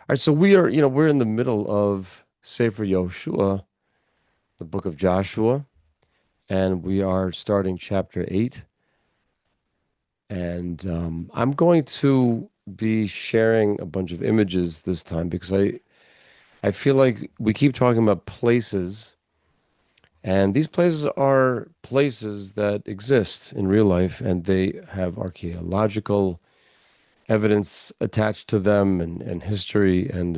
right, so we're in the middle of Sefer Yoshua, the book of Joshua, and we are starting chapter 8. And I'm going to be sharing a bunch of images this time because I feel like we keep talking about places, and these places are places that exist in real life, and they have archaeological evidence attached to them and history, and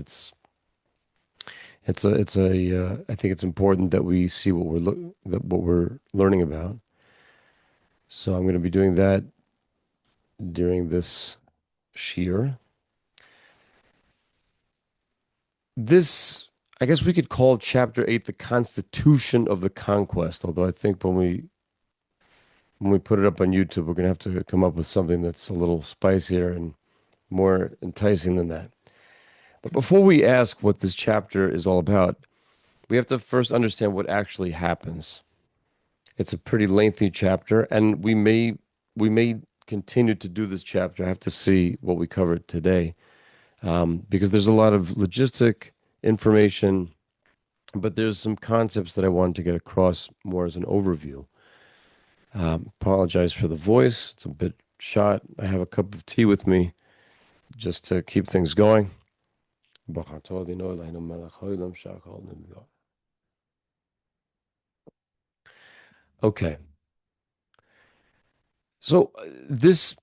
I think it's important that we see what we're learning about. So I'm going to be doing that during this shiur. This, I guess we could call chapter 8 the constitution of the conquest, although I think when we put it up on YouTube, we're going to have to come up with something that's a little spicier and more enticing than that. But before we ask what this chapter is all about, we have to first understand what actually happens. It's a pretty lengthy chapter, and we may continue to do this chapter. I have to see what we covered today, because there's a lot of logistic information, but there's some concepts that I wanted to get across more as an overview. Apologize for the voice; it's a bit shot. I have a cup of tea with me just to keep things going. Okay. So this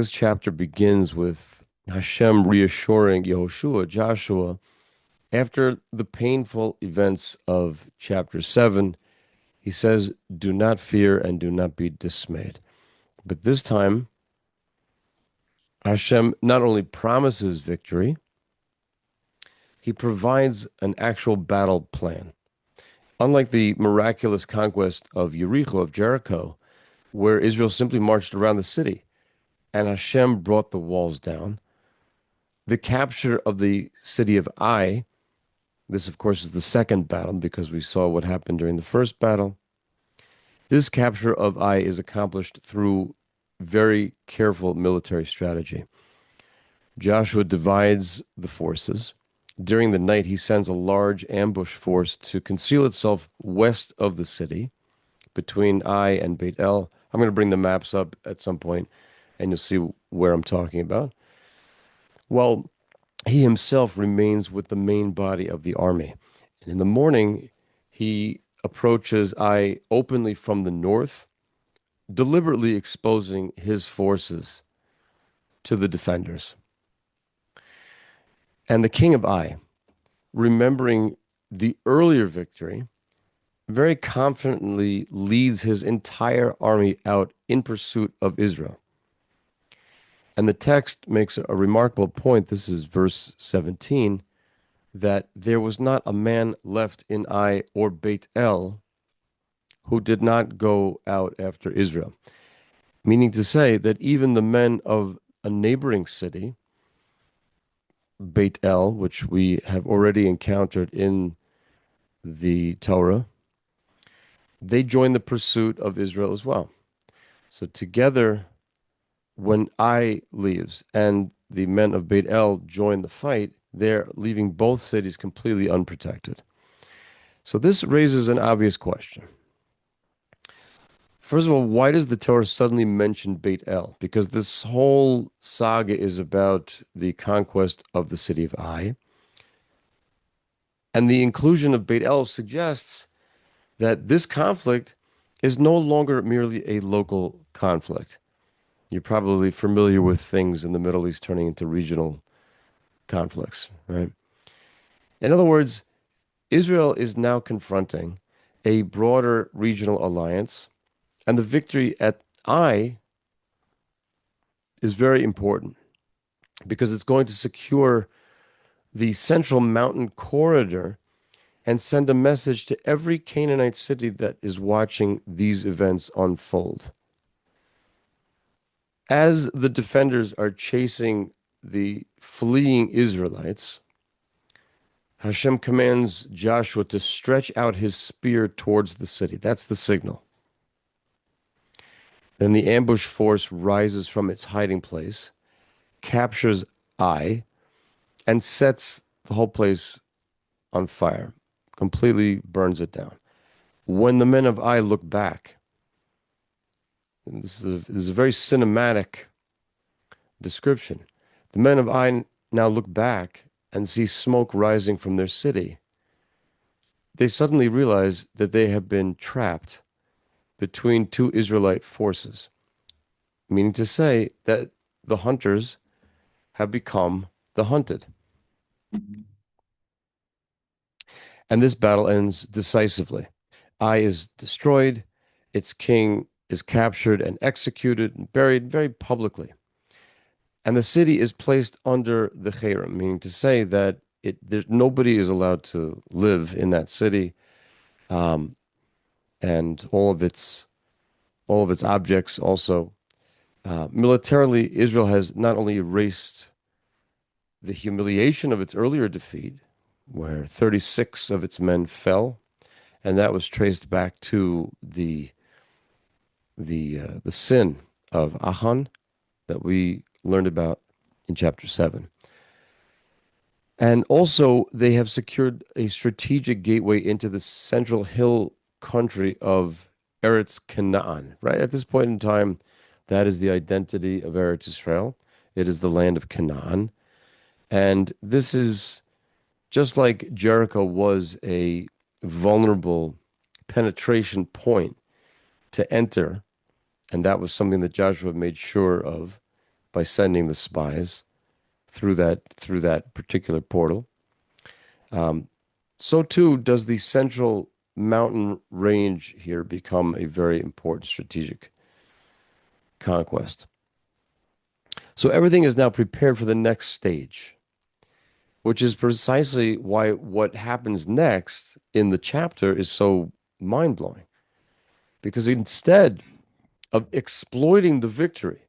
chapter begins with Hashem reassuring Yehoshua, Joshua, after the painful events of chapter 7. He says, "Do not fear and do not be dismayed." But this time, Hashem not only promises victory, he provides an actual battle plan. Unlike the miraculous conquest of Jericho, where Israel simply marched around the city and Hashem brought the walls down, the capture of the city of Ai, this of course is the second battle because we saw what happened during the first battle. This capture of Ai is accomplished through very careful military strategy. Joshua divides the forces. During the night, he sends a large ambush force to conceal itself west of the city, between Ai and Bethel. I'm going to bring the maps up at some point, and you'll see where I'm talking about. Well, he himself remains with the main body of the army. And in the morning, he approaches Ai openly from the north, deliberately exposing his forces to the defenders. And the king of Ai, remembering the earlier victory, very confidently leads his entire army out in pursuit of Israel. And the text makes a remarkable point. This is verse 17, that there was not a man left in Ai or Beit El who did not go out after Israel. Meaning to say that even the men of a neighboring city, Beit El, which we have already encountered in the Torah, they joined the pursuit of Israel as well. So together, when Ai leaves and the men of Beit El join the fight, they're leaving both cities completely unprotected. So this raises an obvious question. First of all, why does the Torah suddenly mention Beit El? Because this whole saga is about the conquest of the city of Ai. And the inclusion of Beit El suggests that this conflict is no longer merely a local conflict. You're probably familiar with things in the Middle East turning into regional conflicts, right? In other words, Israel is now confronting a broader regional alliance, and the victory at Ai is very important because it's going to secure the central mountain corridor and send a message to every Canaanite city that is watching these events unfold. As the defenders are chasing the fleeing Israelites, Hashem commands Joshua to stretch out his spear towards the city. That's the signal. Then the ambush force rises from its hiding place, captures Ai, and sets the whole place on fire, completely burns it down. When the men of Ai look back, and this is a very cinematic description. The men of Ai now look back and see smoke rising from their city. They suddenly realize that they have been trapped between two Israelite forces, meaning to say that the hunters have become the hunted. And this battle ends decisively. Ai is destroyed, its king is captured and executed and buried very publicly. And the city is placed under the cherem, meaning to say that nobody is allowed to live in that city, um, and all of its objects also. Militarily, Israel has not only erased the humiliation of its earlier defeat, where 36 of its men fell, and that was traced back to the sin of Achan that we learned about in chapter 7. And also, they have secured a strategic gateway into the central hill country of Eretz Canaan. Right at this point in time, that is the identity of Eretz Israel. It is the land of Canaan. And this is just like Jericho was a vulnerable penetration point to enter, and that was something that Joshua made sure of by sending the spies through that particular portal. So too does the central mountain range here become a very important strategic conquest. So everything is now prepared for the next stage, which is precisely why what happens next in the chapter is so mind-blowing. Because instead of exploiting the victory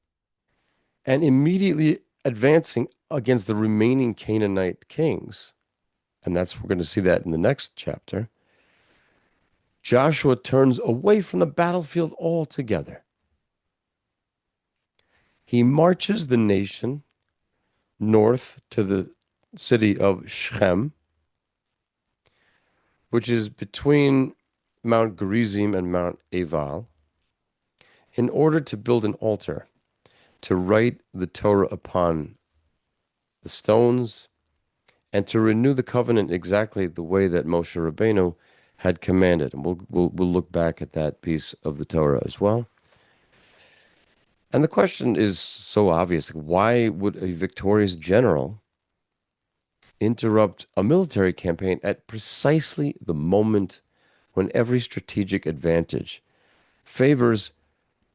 and immediately advancing against the remaining Canaanite kings, and we're going to see that in the next chapter, Joshua turns away from the battlefield altogether. He marches the nation north to the city of Shechem, which is between Mount Gerizim and Mount Ebal, in order to build an altar to write the Torah upon the stones and to renew the covenant exactly the way that Moshe Rabbeinu had commanded. And we'll look back at that piece of the Torah as well. And the question is so obvious. Why would a victorious general interrupt a military campaign at precisely the moment when every strategic advantage favors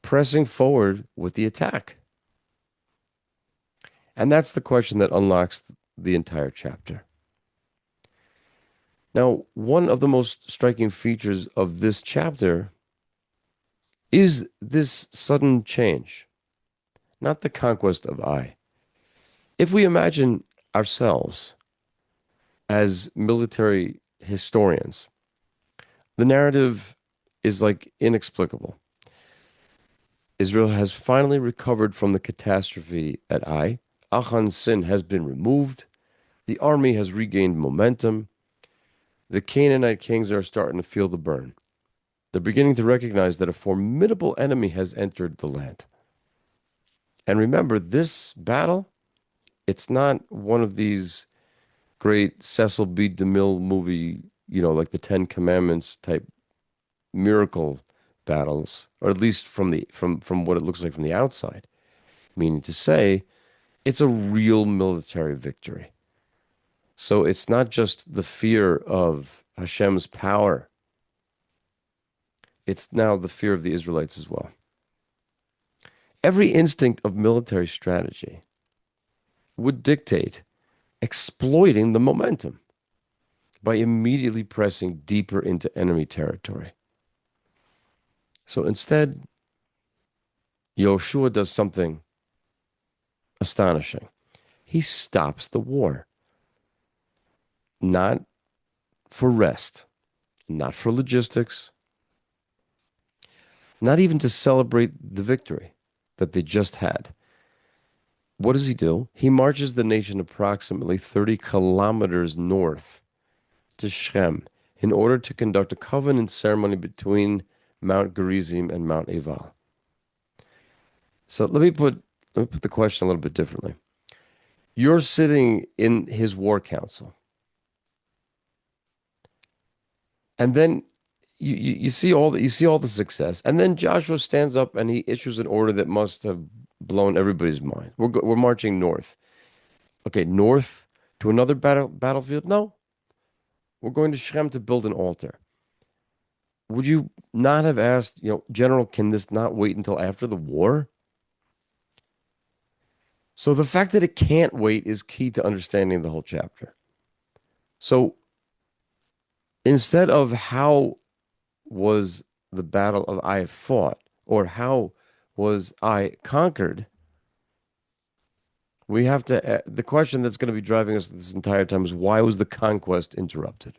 pressing forward with the attack? And that's the question that unlocks the entire chapter. Now, one of the most striking features of this chapter is this sudden change, not the conquest of Ai. If we imagine ourselves as military historians, the narrative is like inexplicable. Israel has finally recovered from the catastrophe at Ai. Achan's sin has been removed. The army has regained momentum. The Canaanite kings are starting to feel the burn. They're beginning to recognize that a formidable enemy has entered the land. And remember, this battle, it's not one of these great Cecil B. DeMille movie, like the Ten Commandments type miracle battles, or at least from what it looks like from the outside. Meaning to say, it's a real military victory. So it's not just the fear of Hashem's power. It's now the fear of the Israelites as well. Every instinct of military strategy would dictate exploiting the momentum by immediately pressing deeper into enemy territory. So instead, Yoshua does something astonishing. He stops the war. Not for rest, not for logistics, not even to celebrate the victory that they just had. what does he do? He marches the nation approximately 30 kilometers north to Shechem in order to conduct a covenant ceremony between Mount Gerizim and Mount Ebal. So let me put the question a little bit differently. You're sitting in his war council, and then you see all the success, and then Joshua stands up and he issues an order that must have blown everybody's mind. We're marching north. Okay, north to another battlefield? No, we're going to Shechem to build an altar. Would you not have asked, General, can this not wait until after the war? So the fact that it can't wait is key to understanding the whole chapter. So instead of how was the battle of Ai fought or how was Ai conquered, we have to, the question that's going to be driving us this entire time is, why was the conquest interrupted?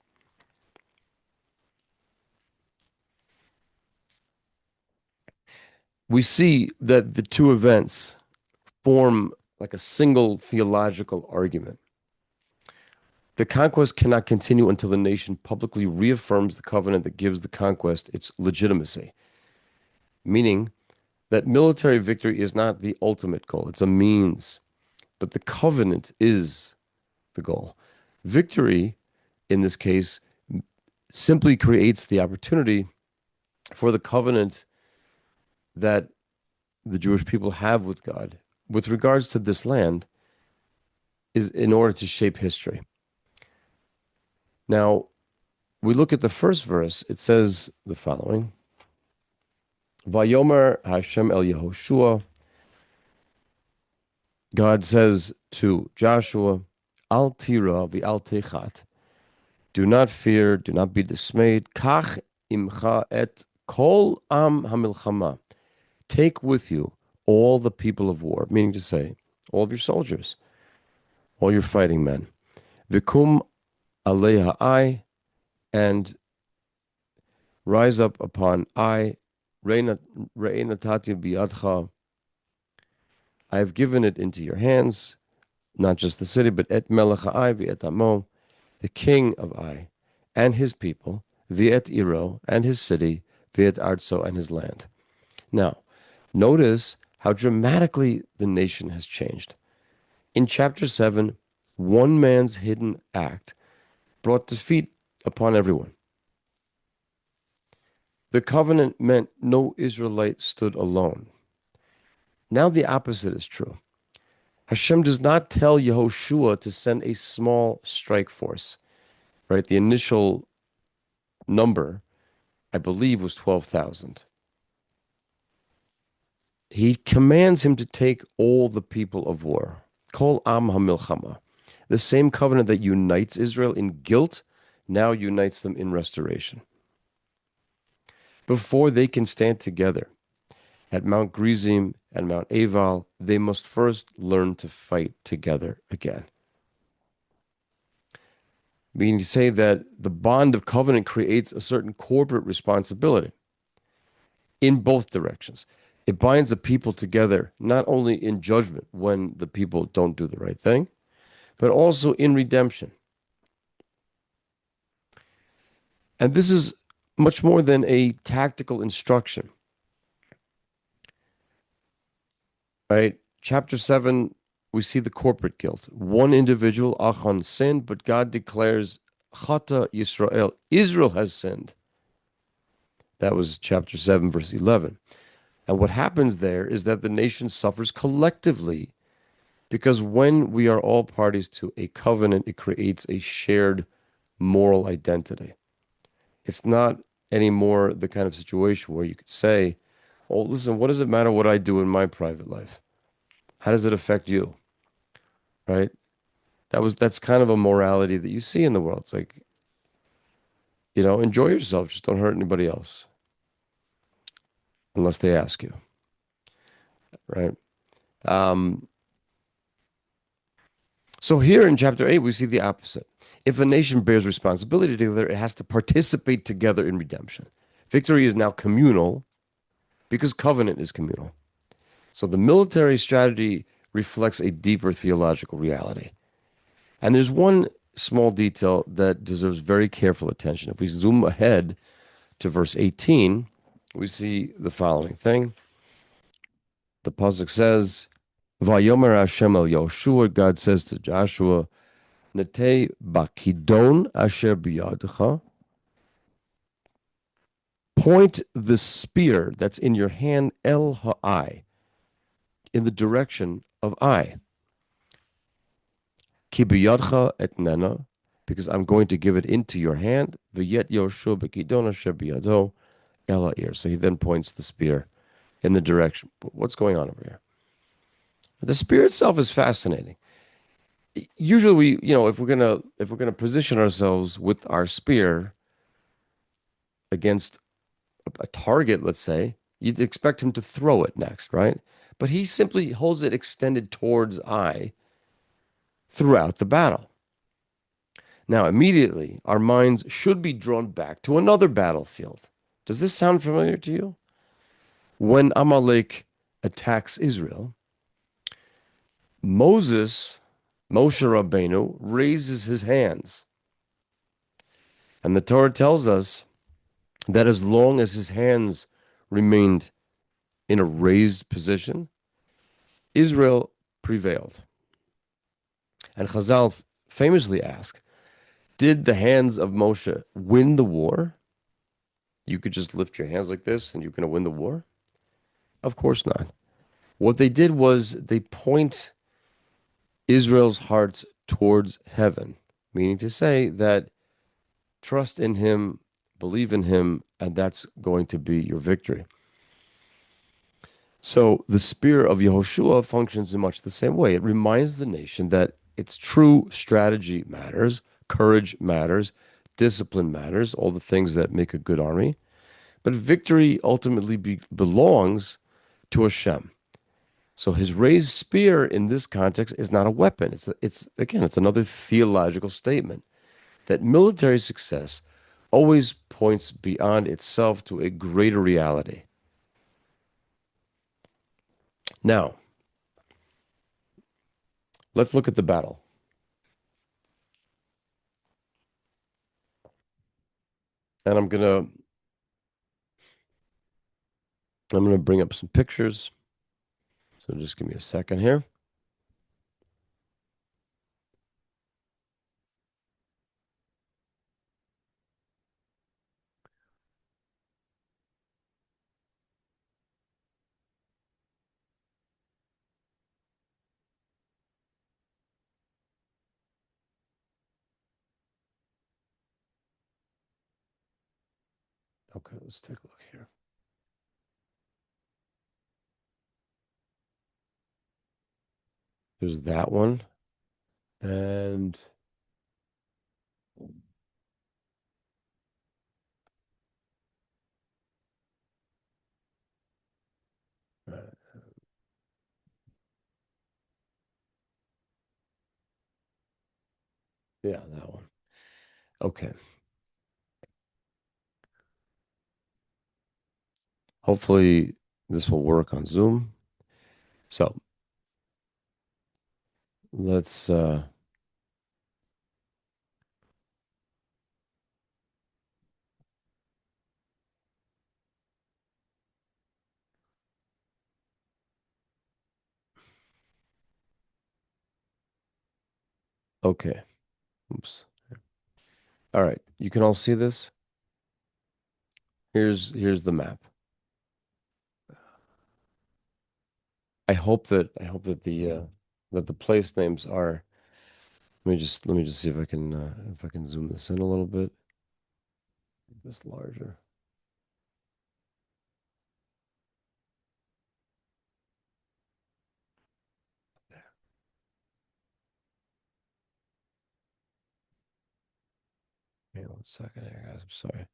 We see that the two events form like a single theological argument. The conquest cannot continue until the nation publicly reaffirms the covenant that gives the conquest its legitimacy, meaning that military victory is not the ultimate goal. It's a means, but the covenant is the goal. Victory, in this case, simply creates the opportunity for the covenant that the Jewish people have with God with regards to this land is in order to shape history. Now, we look at the first verse. It says the following: Vayomer Hashem el Yehoshua. God says to Joshua, Al tira v'al techat. Do not fear, do not be dismayed. Kach imcha et kol am hamilchama. Take with you all the people of war, meaning to say, all of your soldiers, all your fighting men. Vikum alei ha'ai, and rise up upon Ai. Re'enatati biyadcha. I have given it into your hands, not just the city, but et melech ha'ai v'et amo, the king of Ai, and his people, v'et iro, and his city, v'et artso, and his land. Now, notice how dramatically the nation has changed. In chapter 7, one man's hidden act brought defeat upon everyone. The covenant meant no Israelite stood alone. Now the opposite is true. Hashem does not tell Yehoshua to send a small strike force, right? The initial number, I believe, was 12,000. He commands him to take all the people of war. Kol am hamilchama. The same covenant that unites Israel in guilt now unites them in restoration. Before they can stand together at Mount Gerizim and Mount Ebal, they must first learn to fight together again. Meaning to say that the bond of covenant creates a certain corporate responsibility in both directions. It binds the people together, not only in judgment when the people don't do the right thing, but also in redemption. And this is much more than a tactical instruction. Right? Chapter 7, we see the corporate guilt. One individual, Achan, sinned, but God declares, Chata Yisrael, Israel has sinned. That was chapter 7, verse 11. And what happens there is that the nation suffers collectively, because when we are all parties to a covenant, it creates a shared moral identity. It's not anymore the kind of situation where you could say, oh, listen, what does it matter what I do in my private life? How does it affect you? Right? That's kind of a morality that you see in the world. It's like, enjoy yourself, just don't hurt anybody else. Unless they ask you. Right? So here in chapter 8, we see the opposite. If a nation bears responsibility together, it has to participate together in redemption. Victory is now communal because covenant is communal. So the military strategy reflects a deeper theological reality. And there's one small detail that deserves very careful attention. If we zoom ahead to verse 18, we see the following thing. The pasuk says, "Vayomer Hashem el Yoshua," God says to Joshua, "Nete bakidon asher biyadcha." Point the spear that's in your hand, el ha'ai, in the direction of I. Ki biyadcha etnena, because I'm going to give it into your hand. V'yet Yoshua bakidon asher biyado el ha'ir. So he then points the spear in the direction. What's going on over here? The spear itself is fascinating. Usually, if we're gonna position ourselves with our spear against a target, let's say, you'd expect him to throw it next, right? But he simply holds it extended towards I throughout the battle. Now, immediately, our minds should be drawn back to another battlefield. Does this sound familiar to you? When Amalek attacks Israel, Moshe Rabbeinu, raises his hands. And the Torah tells us that as long as his hands remained in a raised position, Israel prevailed. And Chazal famously ask, did the hands of Moshe win the war? You could just lift your hands like this and you're going to win the war? Of course not. What they did was they point Israel's hearts towards heaven, meaning to say that trust in him, believe in him, and that's going to be your victory. So the spear of Yehoshua functions in much the same way. It reminds the nation that its true strategy matters, courage matters, discipline matters, all the things that make a good army. But victory ultimately belongs to Hashem. So his raised spear in this context is not a weapon. It's another theological statement that military success always points beyond itself to a greater reality. Now, let's look at the battle. And I'm gonna bring up some pictures. So just give me a second here. Okay, let's take a look here. There's that one. And yeah, that one. Okay. Hopefully this will work on Zoom. So let's okay. Oops. All right. You can all see this. Here's the map. I hope that the place names are. Let me just see if I can zoom this in a little bit. Make this larger. There. Hang on 1 second here, guys. I'm sorry.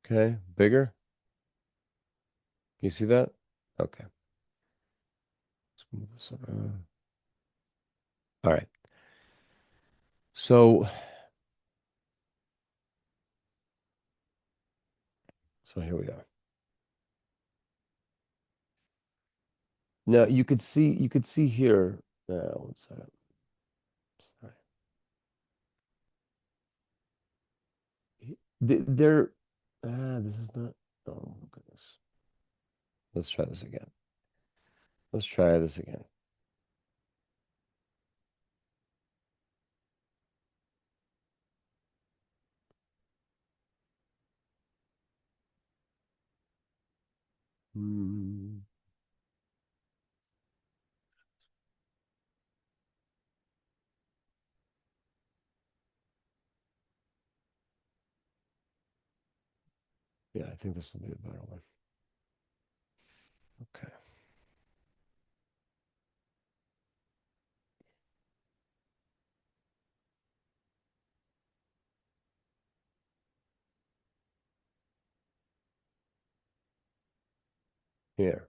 Okay, bigger. You see that? Okay. Let's move this around. All right. So here we are. Now you could see here. One second. Sorry. They're this is not. Oh goodness. Let's try this again. Let's try this again. Hmm. Yeah, I think this will be a better one. Okay. Here.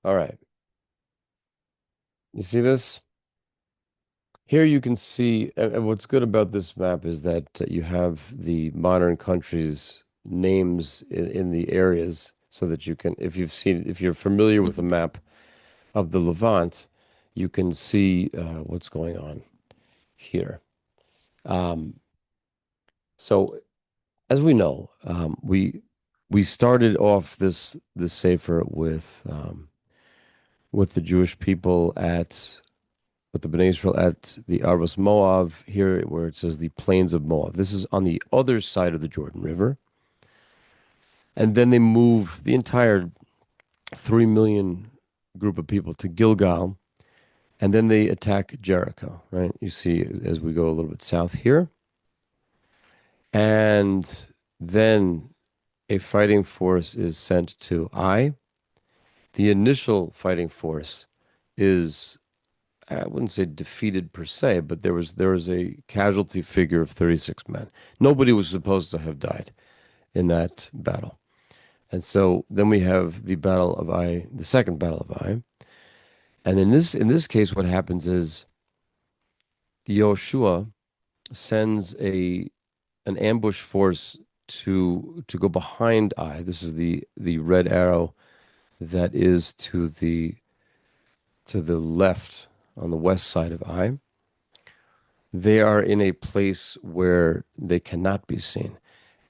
All right. You see this? Here you can see, and what's good about this map is that you have the modern countries' names in the areas so that you can, if you're familiar with the map of the Levant, you can see what's going on here. Um, so as we know, we started off this sefer with the Jewish people at with the Bnei Israel at the Arvos Moab here, where it says the plains of Moab. This is on the other side of the Jordan River, and then they move the entire 3 million group of people to Gilgal, and then they attack Jericho. Right, you see as we go a little bit south here, and then a fighting force is sent to Ai. The initial fighting force is, I wouldn't say defeated per se, but there was a casualty figure of 36 men. Nobody was supposed to have died in that battle. And so then we have the Battle of Ai, the second Battle of Ai. And in this case, what happens is Yoshua sends an ambush force to go behind Ai. This is the red arrow that is to the left on the west side of Ai. They are in a place where they cannot be seen.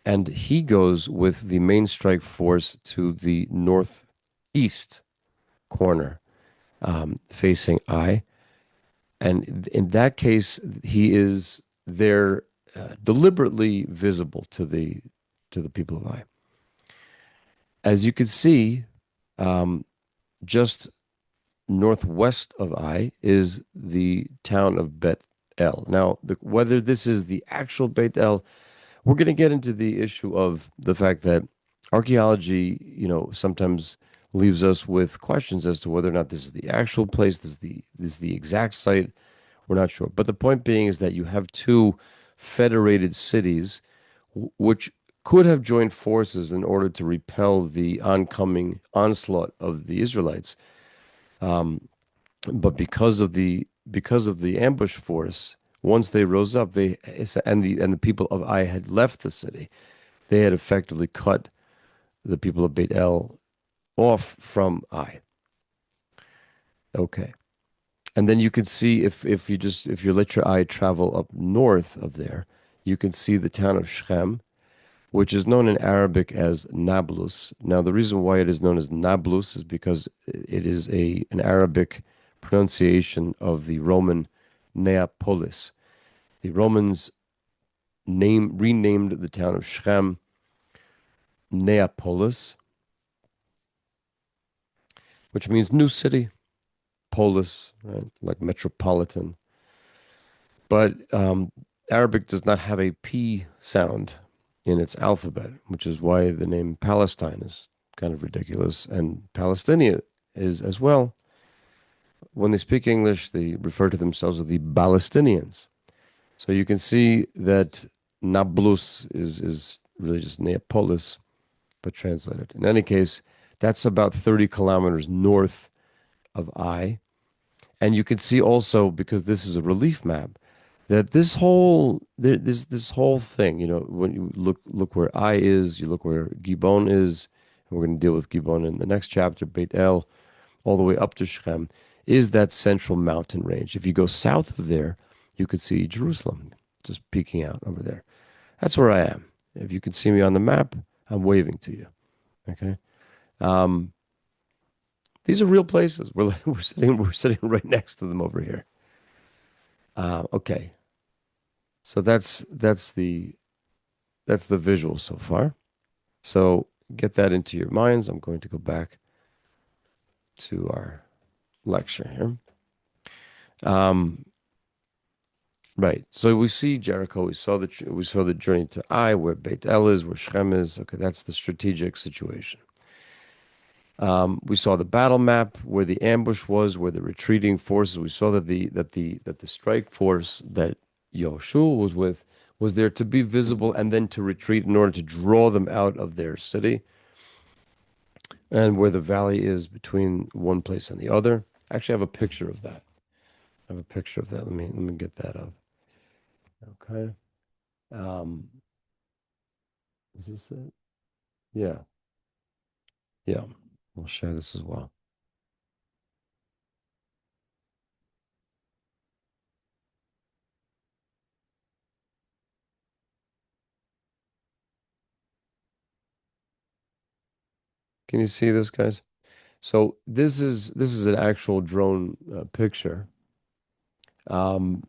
And he goes with the main strike force to the northeast corner, facing Ai. And in that case, he is there deliberately visible to the people of Ai. As you can see, um, just northwest of Ai is the town of Bethel. Now, whether this is the actual Bethel, we're going to get into the issue of the fact that archaeology, sometimes leaves us with questions as to whether or not this is the actual place, this is the exact site. We're not sure. But the point being is that you have two federated cities which could have joined forces in order to repel the oncoming onslaught of the Israelites. Um, but because of the ambush force, once they rose up, and the people of Ai had left the city, they had effectively cut the people of Beit El off from Ai. Okay, and then you can see if you let your eye travel up north of there, you can see the town of Shechem, which is known in Arabic as Nablus. Now, the reason why it is known as Nablus is because it is an Arabic pronunciation of the Roman Neapolis. The Romans renamed the town of Shechem Neapolis, which means new city, polis, right? Like metropolitan. But Arabic does not have a P sound in its alphabet, which is why the name Palestine is kind of ridiculous. And Palestinian is as well. When they speak English, they refer to themselves as the Palestinians. So you can see that Nablus is really just Neapolis, but translated. In any case, that's about 30 kilometers north of Ai. And you can see also, because this is a relief map, that this whole thing, when you look where I is, you look where Gibon is, and we're going to deal with Gibon in the next chapter, Beit El, all the way up to Shechem, is that central mountain range. If you go south of there, you could see Jerusalem just peeking out over there. That's where I am. If you can see me on the map, I'm waving to you. Okay. Um, these are real places. We're sitting right next to them over here. Okay. So that's the visual so far. So get that into your minds. I'm going to go back to our lecture here. Right. So we see Jericho. We saw the journey to Ai, where Beit El is, where Shechem is. Okay, that's the strategic situation. We saw the battle map, where the ambush was, where the retreating forces. We saw that the strike force that Yoshua was with was there to be visible and then to retreat in order to draw them out of their city, and where the valley is between one place and the other. Actually, I have a picture of that. I have a picture of that. Let me get that up. Okay. Um, is this it? Yeah. Yeah. We'll share this as well. Can you see this, guys? So this is an actual drone picture. Um,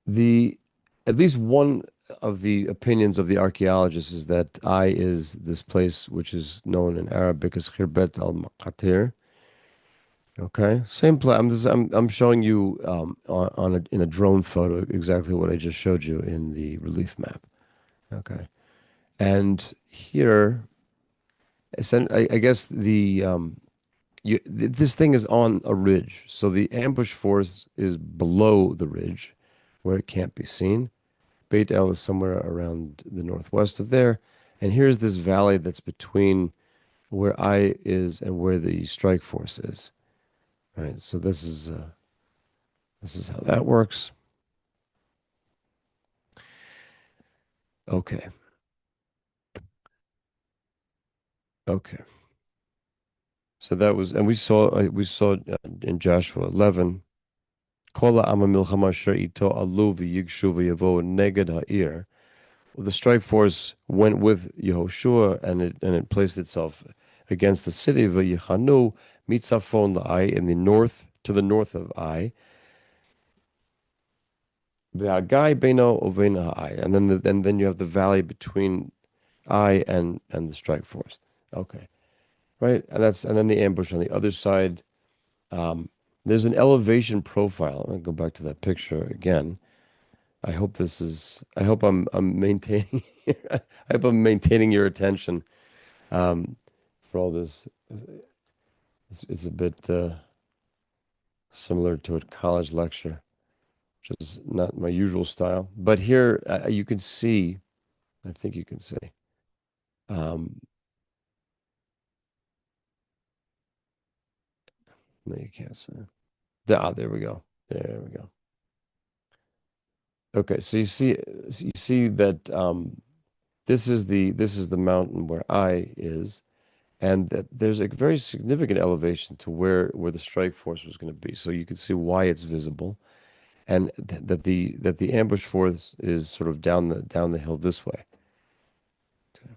the At least one of the opinions of the archaeologists is that Ai is this place which is known in Arabic as Khirbet al-Maqatir. Okay, same place. I'm showing you in a drone photo exactly what I just showed you in the relief map. Okay, and here, I guess this thing is on a ridge, so the ambush force is below the ridge, where it can't be seen. Beit El is somewhere around the northwest of there, and here's this valley that's between where I is and where the strike force is. Right. So this is how that works. Okay. Okay. So that was, and we saw in Joshua 11. Kol ha'am ha'milchama asher ito alu v'yigshu v'yavo neged ha'ir. The strike force went with Yehoshua, and it placed itself against the city of Yichanu mitzafon la'ai, in the north, to the north of Ai. Ve'agai beno uvein ha'ai, and then you have the valley between Ai and the strike force. Okay, right, and then the ambush on the other side. Um, there's an elevation profile. I'll go back to that picture again. I hope this is. I hope I'm maintaining. I hope I'm maintaining your attention for all this. It's a bit similar to a college lecture, which is not my usual style. But here you can see. I think you can see. Um, no, you can't see. There we go. There we go. Okay, so you see that this is the mountain where I is, and that there's a very significant elevation to where the strike force was going to be. So you can see why it's visible, and that the ambush force is sort of down the hill this way. Okay.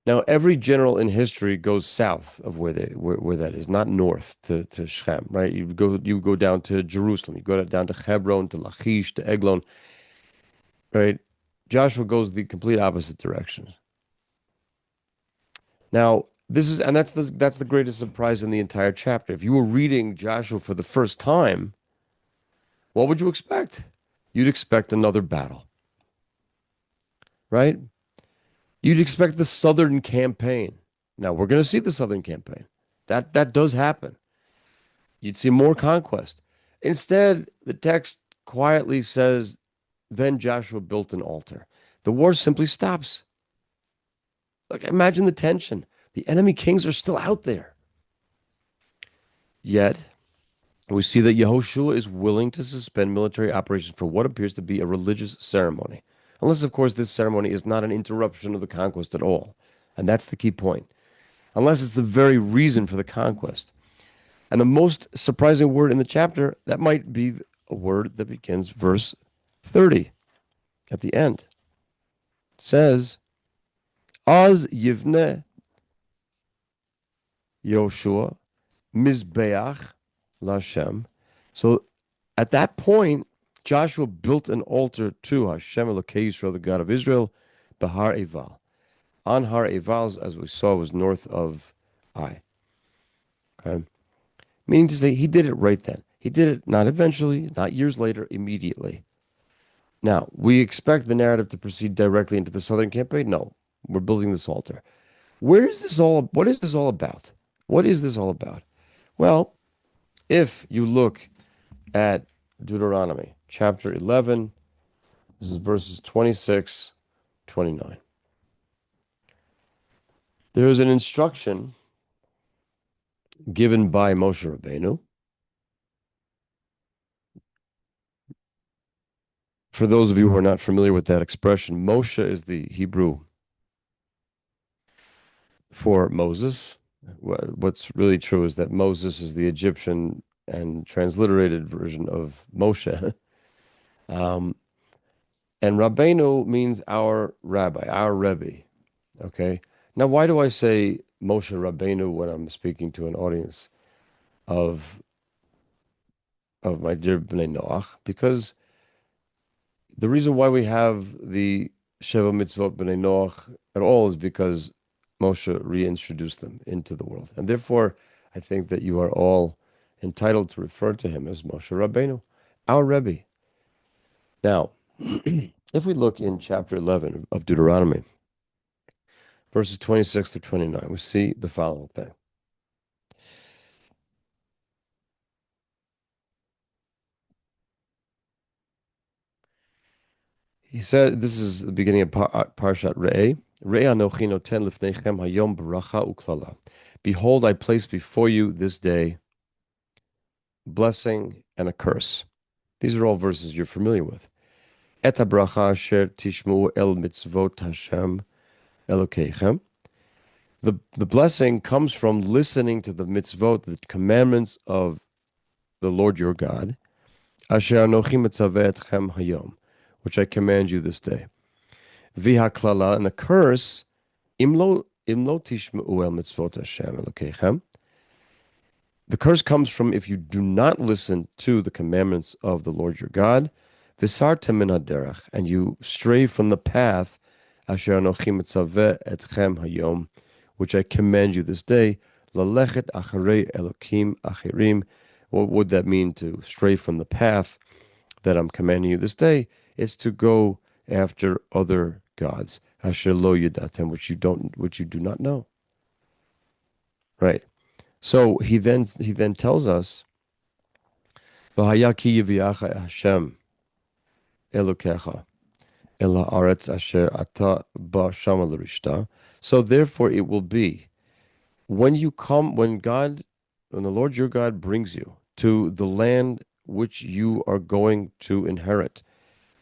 Now, every general in history goes south of where that is, not north to Shechem, right? You go down to Jerusalem, you go down to Hebron, to Lachish, to Eglon, right? Joshua goes the complete opposite direction. Now, that's the greatest surprise in the entire chapter. If you were reading Joshua for the first time, what would you expect? You'd expect another battle, right? You'd expect the southern campaign. Now, we're going to see the southern campaign. That does happen. You'd see more conquest. Instead, the text quietly says, then Joshua built an altar. The war simply stops. Like, imagine the tension. The enemy kings are still out there. Yet, we see that Yehoshua is willing to suspend military operations for what appears to be a religious ceremony. Unless, of course, this ceremony is not an interruption of the conquest at all. And that's the key point. Unless it's the very reason for the conquest. And the most surprising word in the chapter, that might be a word that begins verse 30 at the end. It says, Az yivne Yoshua mizbeach Lashem. So at that point, Joshua built an altar to Hashem Elokei Yisrael, the God of Israel, Bahar Ebal. On Har Ebal, as we saw, was north of Ai. Okay? Meaning to say, he did it right then. He did it not eventually, not years later, immediately. Now, we expect the narrative to proceed directly into the southern campaign. No, we're building this altar. What is this all about? What is this all about? Well, if you look at Deuteronomy chapter 11, this is verses 26, 29. There is an instruction given by Moshe Rabbeinu. For those of you who are not familiar with that expression, Moshe is the Hebrew for Moses. What's really true is that Moses is the Egyptian and transliterated version of Moshe. And Rabbeinu means our rabbi, our Rebbe. Okay. Now, why do I say Moshe Rabbeinu when I'm speaking to an audience of my dear B'nai Noach? Because the reason why we have the Sheva Mitzvot B'nai Noach at all is because Moshe reintroduced them into the world. And therefore, I think that you are all entitled to refer to him as Moshe Rabbeinu, our Rebbe. Now, if we look in chapter 11 of Deuteronomy, verses 26 through 29, we see the following thing. He said, this is the beginning of Parshat Re'eh. Re'eh anochi noten lifnechem hayom baracha uklala. Behold, I place before you this day blessing and a curse. These are all verses you're familiar with. Et habracha asher tishmu el mitzvot Hashem Elokeichem. The blessing comes from listening to the mitzvot, the commandments of the Lord your God, asher anochi mitzaveh etchem hayom, which I command you this day. Vihaklala, and the curse, imlo tishmeu el mitzvot Hashem Elokeichem. The curse comes from if you do not listen to the commandments of the Lord your God, visartem min haderech, and you stray from the path, asher anochi mitzaveh etchem hayom, which I command you this day, lalechet acharei elokim achirim. What would that mean, to stray from the path that I'm commanding you this day? It's to go after other gods, asher lo yadatem, which you do not know. Right. So he then tells us, V'haya ki yiviacha Hashem elokecha el haaretz asher ata ba shama l'rishta. So therefore it will be, when the Lord your God brings you to the land which you are going to inherit,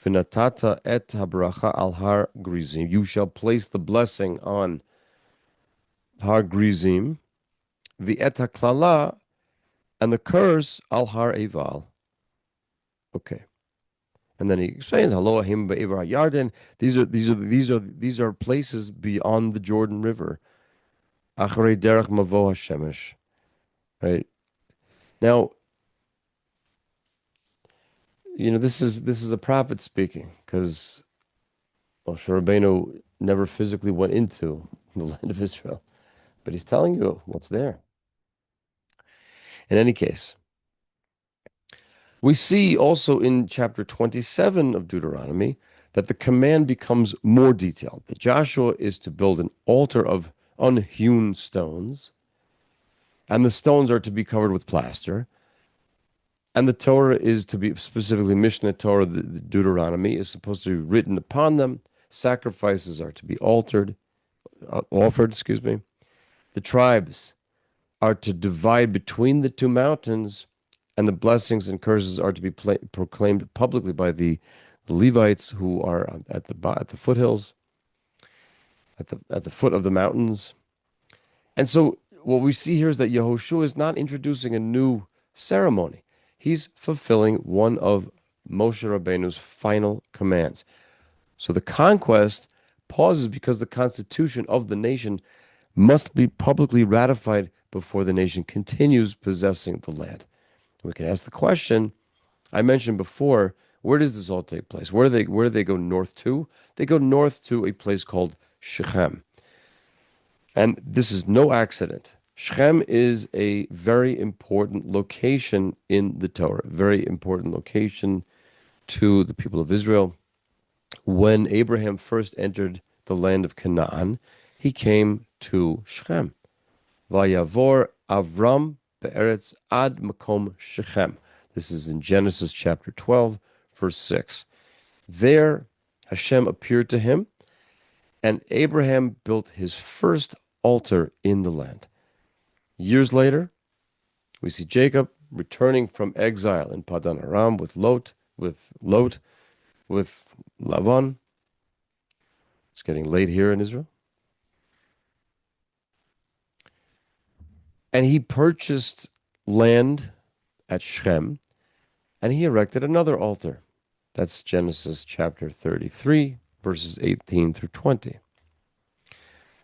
v'natata et habracha al har Gerizim, you shall place the blessing on har Gerizim, the et haklala, and the curse al har Ebal. Okay, and then he explains, Halohim be'evar Yarden. These are places beyond the Jordan River. Acharei derech mavo hashemesh. Right now, this is a prophet speaking, because Moshe Rabbeinu never physically went into the land of Israel, but he's telling you what's there. In any case, we see also in chapter 27 of Deuteronomy that the command becomes more detailed. That Joshua is to build an altar of unhewn stones, and the stones are to be covered with plaster. And the Torah is to be, specifically Mishnah Torah, the Deuteronomy, is supposed to be written upon them. Sacrifices are to be offered. The tribes are to divide between the two mountains, and the blessings and curses are to be proclaimed publicly by the Levites who are at the foothills, at the foot of the mountains. And so what we see here is that Yehoshua is not introducing a new ceremony. He's fulfilling one of Moshe Rabbeinu's final commands. So the conquest pauses because the constitution of the nation must be publicly ratified before the nation continues possessing the land. We can ask the question, I mentioned before, where does this all take place? Where do they go north to? They go north to a place called Shechem. And this is no accident. Shechem is a very important location in the Torah, a very important location to the people of Israel. When Abraham first entered the land of Canaan, he came to Shechem. Vayavor Avram be'eretz ad makom Shechem. This is in Genesis chapter 12, verse 6. There, Hashem appeared to him, and Abraham built his first altar in the land. Years later, we see Jacob returning from exile in Padan Aram with Lavan. It's getting late here in Israel. And he purchased land at Shechem, and he erected another altar. That's Genesis chapter 33, verses 18 through 20.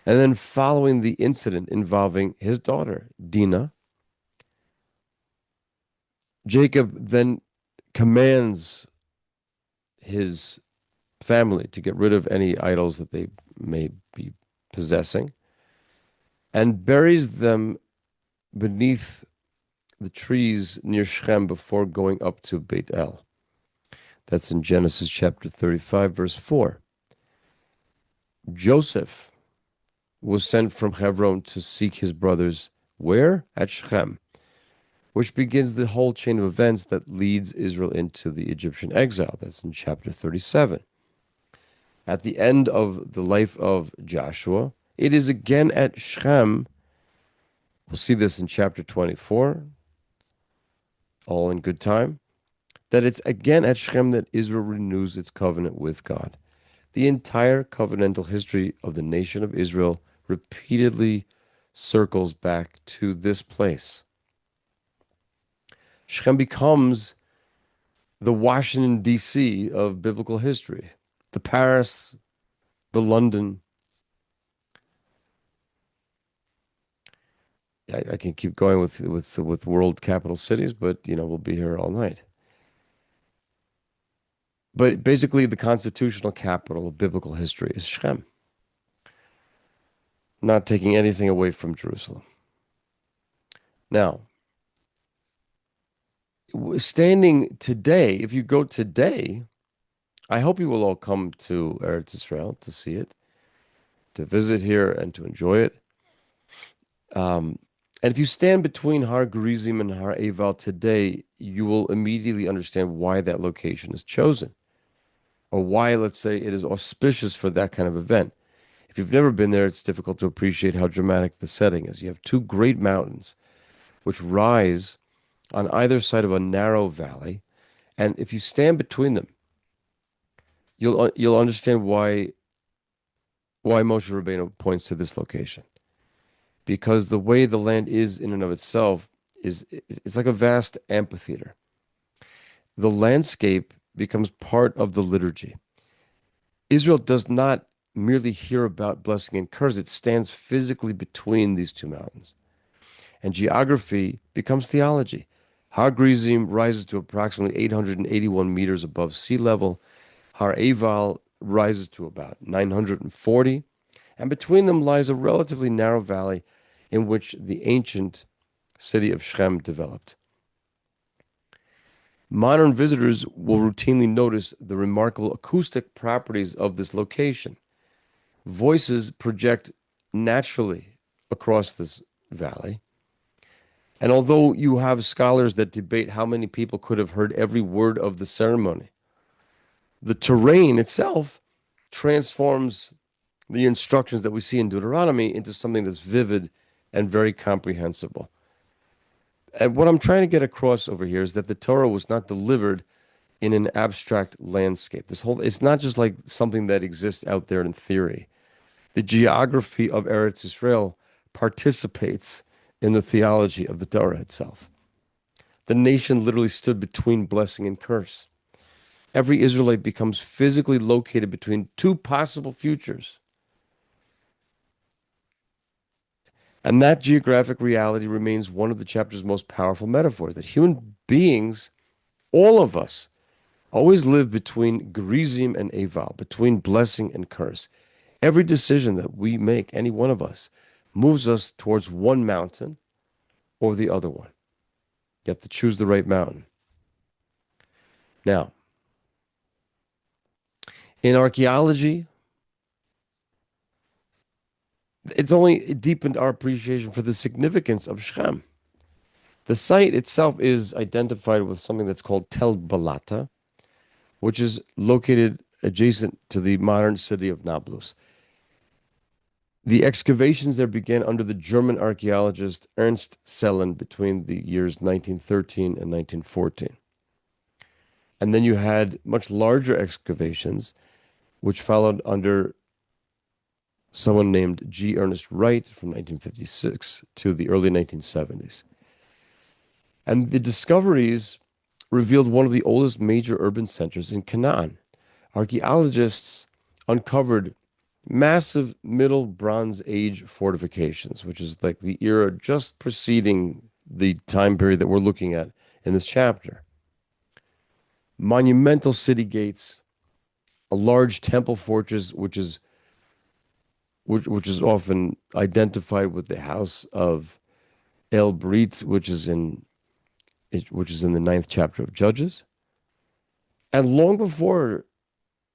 And then following the incident involving his daughter, Dinah, Jacob then commands his family to get rid of any idols that they may be possessing and buries them beneath the trees near Shechem before going up to Bethel. That's in Genesis chapter 35, verse 4. Joseph was sent from Hebron to seek his brothers. Where? At Shechem, which begins the whole chain of events that leads Israel into the Egyptian exile. That's in chapter 37. At the end of the life of Joshua, it is again at Shechem. We'll see this in chapter 24, all in good time, that it's again at Shechem that Israel renews its covenant with God. The entire covenantal history of the nation of Israel repeatedly circles back to this place. Shechem becomes the Washington, D.C. of biblical history, the Paris, the London. I can keep going with world capital cities, but we'll be here all night. But basically, the constitutional capital of biblical history is Shechem. Not taking anything away from Jerusalem. Now, standing today, if you go today, I hope you will all come to Eretz Israel to see it, to visit here and to enjoy it. And if you stand between Har Gerizim and Har Ebal today, you will immediately understand why that location is chosen, or why, let's say, it is auspicious for that kind of event. If you've never been there, it's difficult to appreciate how dramatic the setting is. You have two great mountains which rise on either side of a narrow valley, and if you stand between them, you'll understand why Moshe Rabbeinu points to this location. Because the way the land is in and of itself it's like a vast amphitheater. The landscape becomes part of the liturgy. Israel does not merely hear about blessing and curse. It stands physically between these two mountains. And geography becomes theology. Har Gerizim rises to approximately 881 meters above sea level. Har Ebal rises to about 940. And between them lies a relatively narrow valley in which the ancient city of Shechem developed. Modern visitors will routinely notice the remarkable acoustic properties of this location. Voices project naturally across this valley. And although you have scholars that debate how many people could have heard every word of the ceremony, the terrain itself transforms the instructions that we see in Deuteronomy into something that's vivid and very comprehensible. And what I'm trying to get across over here is that the Torah was not delivered in an abstract landscape. It's not just like something that exists out there in theory. The geography of Eretz Israel participates in the theology of the Torah itself. The nation literally stood between blessing and curse. Every Israelite becomes physically located between two possible futures. And that geographic reality remains one of the chapter's most powerful metaphors, that human beings, all of us, always live between Gerizim and Ebal, between blessing and curse. Every decision that we make, any one of us, moves us towards one mountain or the other one. You have to choose the right mountain. Now, in archaeology, it's only deepened our appreciation for the significance of Shechem. The site itself is identified with something that's called Tel Balata, which is located adjacent to the modern city of Nablus. The excavations there began under the German archaeologist Ernst Sellen between the years 1913 and 1914. And then you had much larger excavations, which followed under someone named G. Ernest Wright from 1956 to the early 1970s. And the discoveries revealed one of the oldest major urban centers in Canaan. Archaeologists uncovered massive Middle Bronze Age fortifications, which is like the era just preceding the time period that we're looking at in this chapter. Monumental city gates, a large temple fortress, which is often identified with the house of El Brit, which is in the 9th chapter of Judges. And long before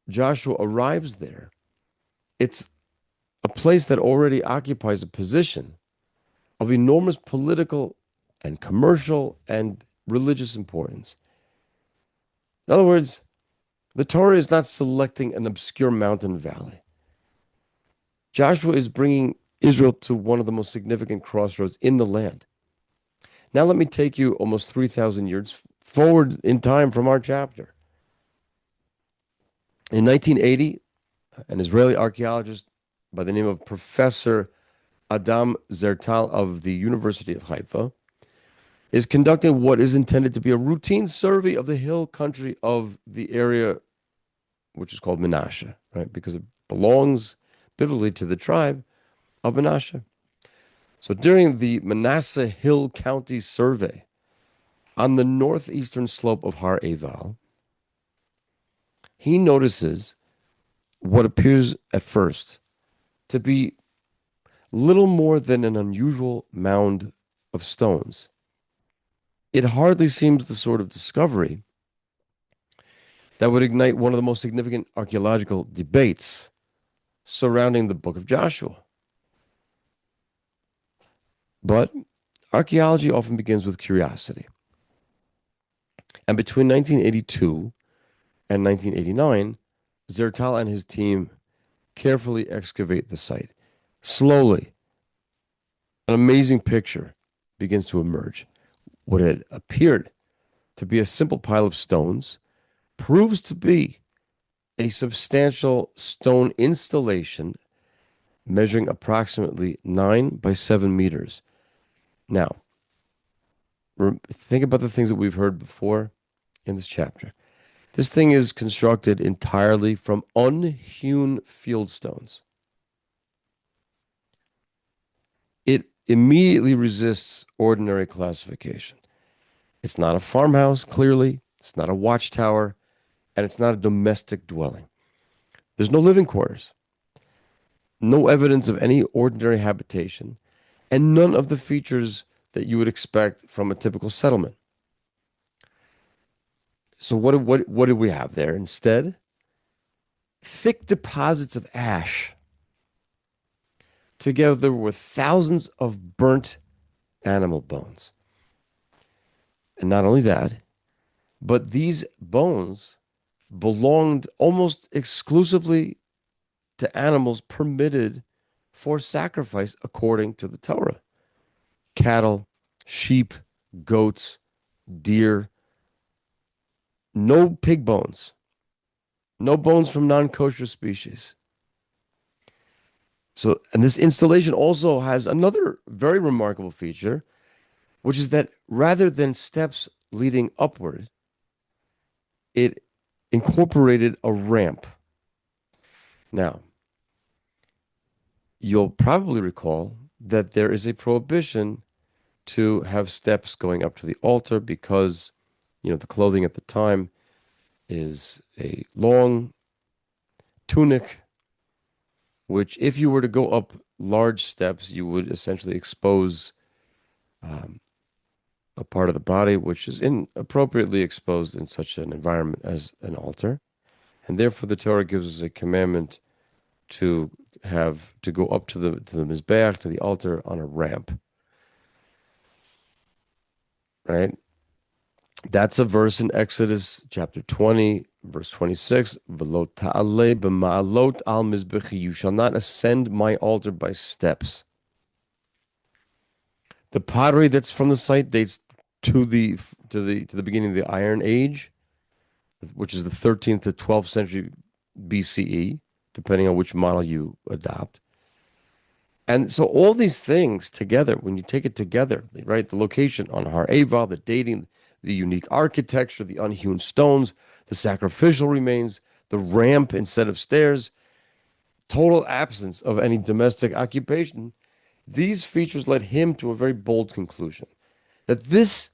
Joshua arrives there, it's a place that already occupies a position of enormous political and commercial and religious importance. In other words, the Torah is not selecting an obscure mountain valley. Joshua is bringing Israel to one of the most significant crossroads in the land. Now let me take you almost 3,000 years forward in time from our chapter. In 1980, an Israeli archaeologist by the name of Professor Adam Zertal of the University of Haifa is conducting what is intended to be a routine survey of the hill country of the area, which is called Menashe, right? Because it belongs biblically to the tribe of Menashe. So during the Manasseh Hill County survey on the northeastern slope of Har Eval, he notices what appears at first to be little more than an unusual mound of stones. It hardly seems the sort of discovery that would ignite one of the most significant archaeological debates surrounding the book of Joshua. But archaeology often begins with curiosity. And between 1982 and 1989, Zertal and his team carefully excavate the site. Slowly, an amazing picture begins to emerge. What had appeared to be a simple pile of stones proves to be a substantial stone installation measuring approximately 9 by 7 meters. Now, think about the things that we've heard before in this chapter. This thing is constructed entirely from unhewn field stones. It immediately resists ordinary classification. It's not a farmhouse, clearly. It's not a watchtower. And it's not a domestic dwelling. There's no living quarters. No evidence of any ordinary habitation. And none of the features that you would expect from a typical settlement. So what do we have there instead? Thick deposits of ash, together with thousands of burnt animal bones. And not only that, but these bones belonged almost exclusively to animals permitted for sacrifice according to the Torah. cattle, sheep, goats, deer, no pig bones, no bones from non-kosher species. So, and this installation also has another very remarkable feature, which is that rather than steps leading upward, it incorporated a ramp. Now, you'll probably recall that there is a prohibition to have steps going up to the altar because, the clothing at the time is a long tunic, which if you were to go up large steps, you would essentially expose a part of the body which is inappropriately exposed in such an environment as an altar. And therefore the Torah gives us a commandment to go up to the Mizbeach, to the altar, on a ramp. Right? That's a verse in Exodus chapter 20, verse 26. V'lo ta'aleh b'ma'alot al mizbechi. You shall not ascend my altar by steps. The pottery that's from the site dates to the beginning of the Iron Age, which is the 13th to 12th century BCE, depending on which model you adopt. And so all these things together, when you take it together, right, the location on Har Ebal, the dating, the unique architecture, the unhewn stones, the sacrificial remains, the ramp instead of stairs, total absence of any domestic occupation, these features led him to a very bold conclusion, that this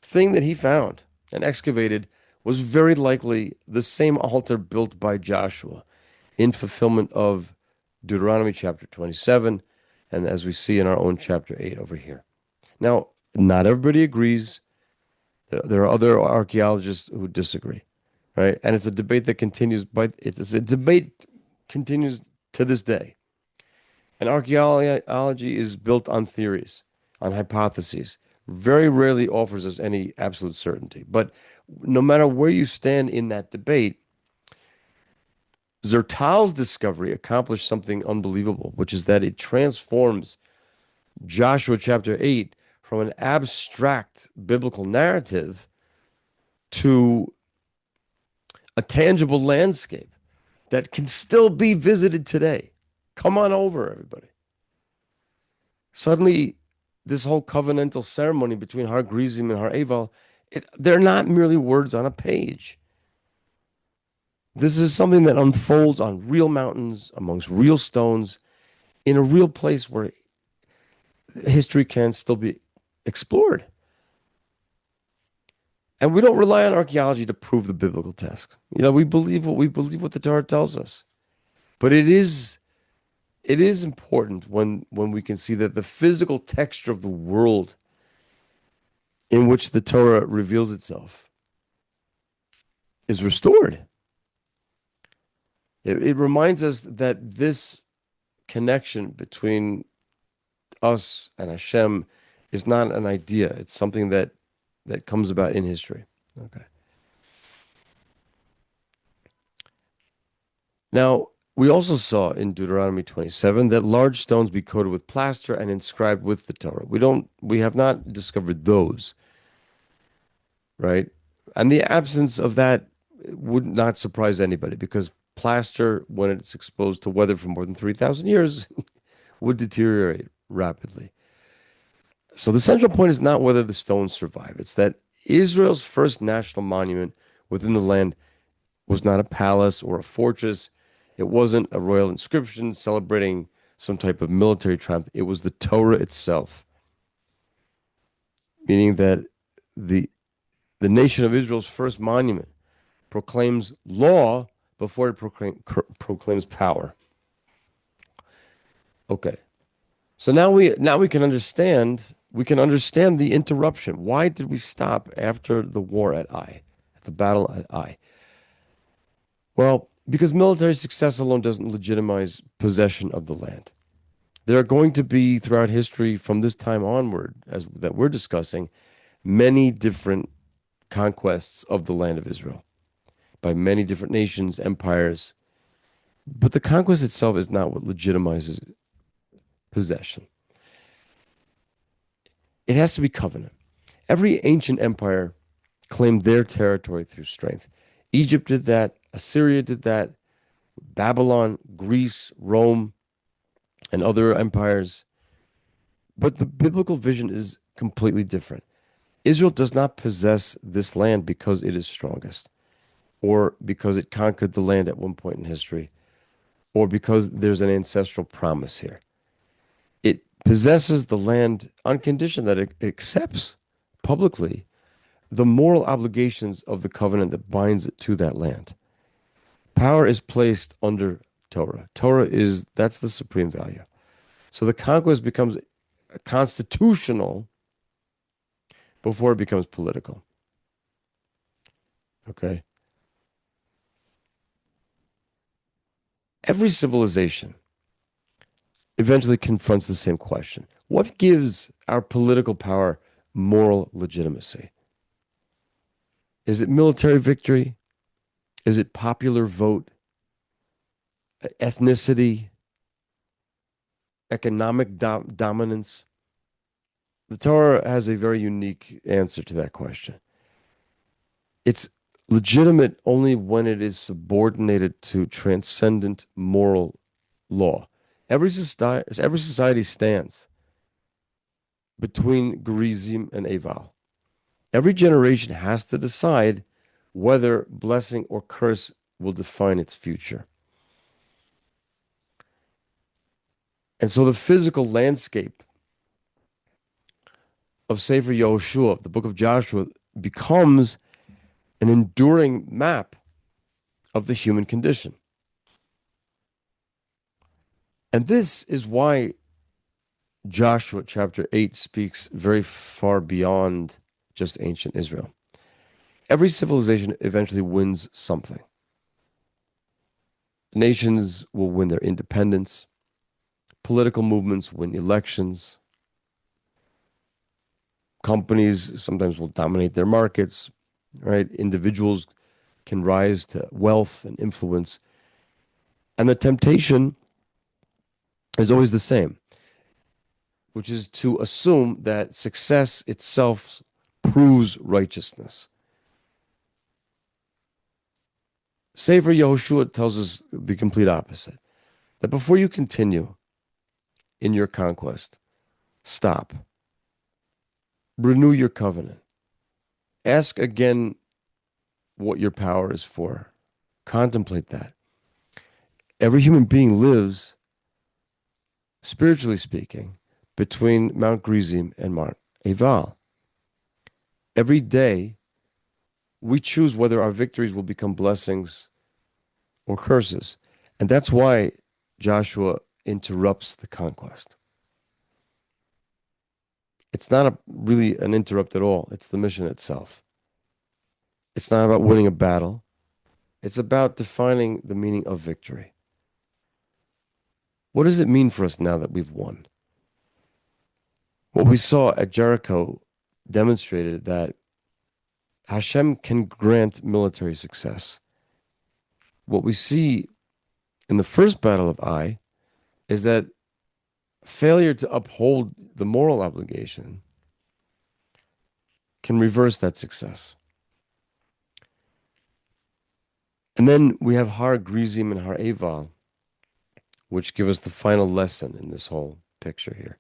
thing that he found and excavated was very likely the same altar built by Joshua in fulfillment of Deuteronomy chapter 27, and as we see in our own chapter 8 over here. Now, not everybody agrees. There are other archaeologists who disagree, right? And it's a debate that continues, but it's a debate continues to this day. And archaeology is built on theories, on hypotheses. Very rarely offers us any absolute certainty. But no matter where you stand in that debate, Zertal's discovery accomplished something unbelievable, which is that it transforms Joshua chapter 8 from an abstract biblical narrative to a tangible landscape that can still be visited today. Come on over, everybody. Suddenly, this whole covenantal ceremony between Har Gerizim and Har Ebal, they're not merely words on a page. This is something that unfolds on real mountains, amongst real stones, in a real place where history can still be explored. And we don't rely on archaeology to prove the biblical text. We believe what the Torah tells us. But it is important when we can see that the physical texture of the world in which the Torah reveals itself is restored. It reminds us that this connection between us and Hashem is not an idea. It's something that comes about in history. Okay. Now, we also saw in Deuteronomy 27 that large stones be coated with plaster and inscribed with the Torah. We have not discovered those, right? And the absence of that would not surprise anybody, because plaster, when it's exposed to weather for more than 3,000 years, would deteriorate rapidly. So the central point is not whether the stones survive. It's that Israel's first national monument within the land was not a palace or a fortress. It wasn't a royal inscription celebrating some type of military triumph. It was the Torah itself, meaning that the nation of Israel's first monument proclaims law before it proclaims power. Okay, so now we can understand the interruption. Why did we stop after the war at Ai, at the battle at Ai? Well, because military success alone doesn't legitimize possession of the land. There are going to be, throughout history from this time onward, as that we're discussing, many different conquests of the land of Israel by many different nations, empires. But the conquest itself is not what legitimizes possession. It has to be covenant. Every ancient empire claimed their territory through strength. Egypt did that, Assyria did that, Babylon, Greece, Rome, and other empires. But the biblical vision is completely different. Israel does not possess this land because it is strongest, or because it conquered the land at one point in history, or because there's an ancestral promise here. It possesses the land on condition that it accepts publicly the moral obligations of the covenant that binds it to that land. Power is placed under Torah. That's the supreme value. So the conquest becomes constitutional before it becomes political. Okay? Every civilization eventually confronts the same question. What gives our political power moral legitimacy? Is it military victory? Is it popular vote? Ethnicity? Economic dominance? The Torah has a very unique answer to that question. It's legitimate only when it is subordinated to transcendent moral law. Every society stands between Gerizim and Ebal. Every generation has to decide whether blessing or curse will define its future. And so the physical landscape of Sefer Yehoshua, the book of Joshua, becomes an enduring map of the human condition. And this is why Joshua chapter 8 speaks very far beyond just ancient Israel. Every civilization eventually wins something. Nations will win their independence. Political movements win elections. Companies sometimes will dominate their markets, right? Individuals can rise to wealth and influence. And the temptation is always the same, which is to assume that success itself proves righteousness. Sefer Yehoshua tells us the complete opposite, that before you continue in your conquest, stop. Renew your covenant. Ask again what your power is for. Contemplate that. Every human being lives, spiritually speaking, between Mount Gerizim and Mount Ebal. Every day, we choose whether our victories will become blessings or curses. And that's why Joshua interrupts the conquest. It's not really an interrupt at all. It's the mission itself. It's not about winning a battle. It's about defining the meaning of victory. What does it mean for us now that we've won? What we saw at Jericho demonstrated that Hashem can grant military success. What we see in the first battle of Ai is that failure to uphold the moral obligation can reverse that success. And then we have Har Gerizim and Har Ebal, which give us the final lesson in this whole picture here.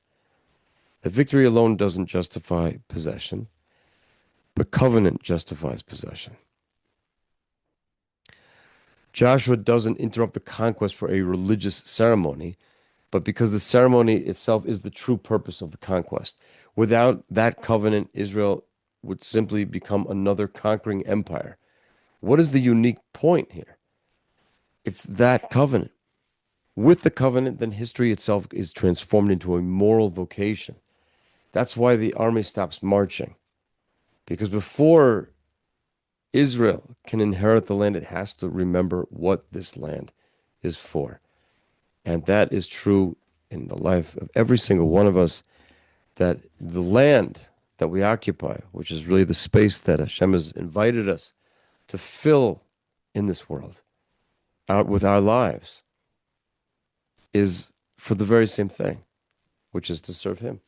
That victory alone doesn't justify possession, but covenant justifies possession. Joshua doesn't interrupt the conquest for a religious ceremony, but because the ceremony itself is the true purpose of the conquest. Without that covenant, Israel would simply become another conquering empire. What is the unique point here? It's that covenant. With the covenant, then history itself is transformed into a moral vocation. That's why the army stops marching. Because before Israel can inherit the land, it has to remember what this land is for. And that is true in the life of every single one of us, that the land that we occupy, which is really the space that Hashem has invited us to fill in this world, out with our lives, is for the very same thing, which is to serve Him.